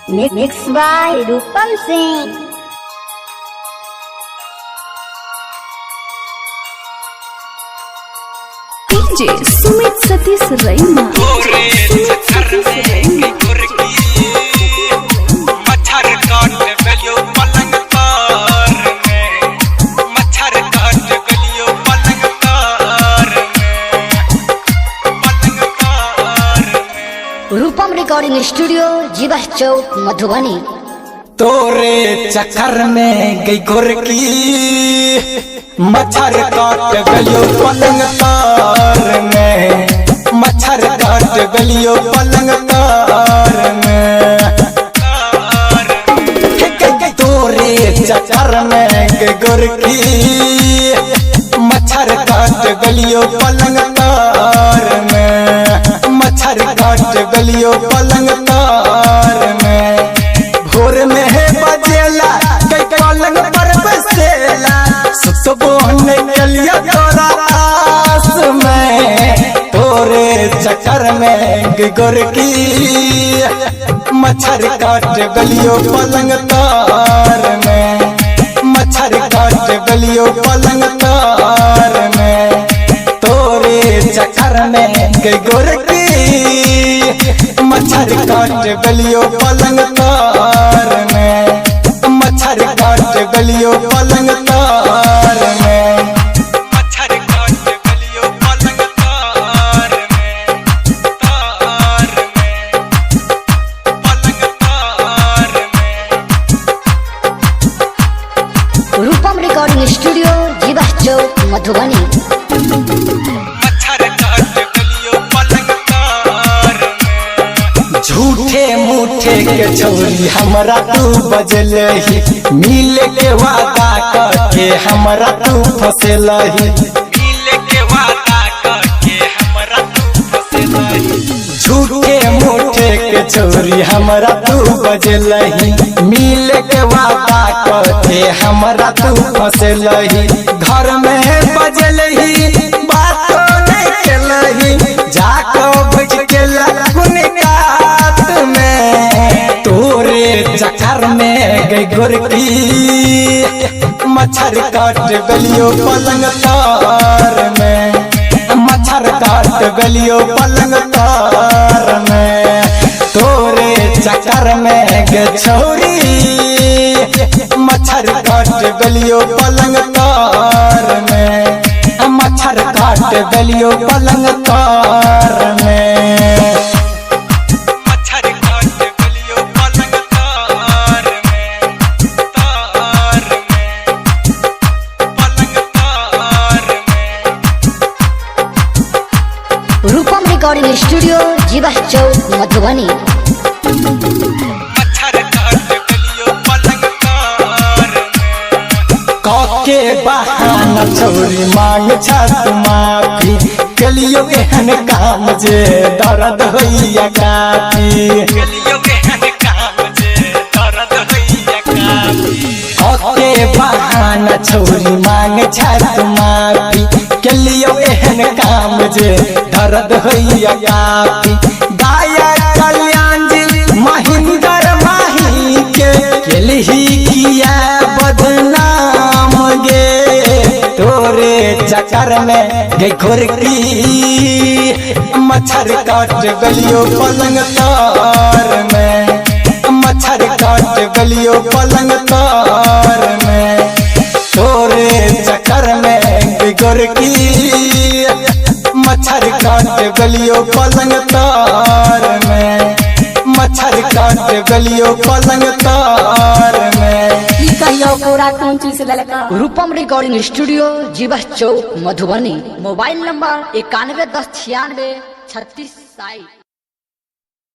Mixed by Rupam Singh. DJ Sumit Satish Raima. Rupam recording studio जीवा चौक मधुबनी। तोरे चक्कर में गई गोरकी मच्छर काट गलियो पलंग तार में, मच्छर काट गलियो पलंग तार में। तोरे चक्कर में गई गोरकी मच्छर काट गलियो पलंग तार में, मच्छर काट गलियो पलंग तार में। भोर में है बजेला कई पलंग पर बसेला, सुबह निकलिया तोरा आस में। तोरे चक्कर में गोरकी मच्छर काट गलियो पलंग तार में, मच्छर काट गलियो पलंग तार में। तोरे चक्कर में गोरकी मच्छर काट गलियो पलंग तार में, मच्छर काट गलियो पलंग तार में, मच्छर काट गलियो पलंग तार में, तार में, पलंग तार में। रूपम रिकॉर्डिंग स्टूडियो जीवा चौक मधुबनी। झूठे मूठे के छोरी हमरा तू बजलही, मिल के वादा करके हमरा तू फसलही, मिल के वादा करके हमरा तू फसलही। झूठे मूठे के छोरी हमरा तू बजलही, मिल के वादा करके हमरा तू फसलही। घर में बजलही बात नहीं केलही, जाको बैठ के लगुन चक्कर में गई गोरकी मच्छर काट गलियो पलंग तार में, मच्छर काट गलियो पलंग तार में। तोरे चक्कर में गे छोरी मच्छर काट गलियो पलंग तार में, मच्छर काट गलियो पलंग तार में। रूपम रिकॉर्डिंग स्टूडियो जीवा चौक मधुबनी। के बहाना छोरी मांग छत माफी, कलियो एहन काम जे दर्द होइया काफी, कलियो एहन काम जे दर्द होइया काफी। के बहाना छोरी मांग छत माफी, कलियो एहन काम जे दर्द होइया काफी। गाया कल्याण जी महिंदर माही के केलही किया बदनाम गे। तोरे चक्कर में गई गोरकी मच्छर काट गलियो पलंग तार में, मच्छर काट गलियो पलंग तार में। तोरे चक्कर में गई गोरकी मच्छर काट गलियो पलंग तार में, मच्छर काट गलियो पलंग तार में। पूरा कौन चीज रूपम रिकॉर्डिंग स्टूडियो जीवा चौक मधुबनी। Mobile number 91 10 96 36 60।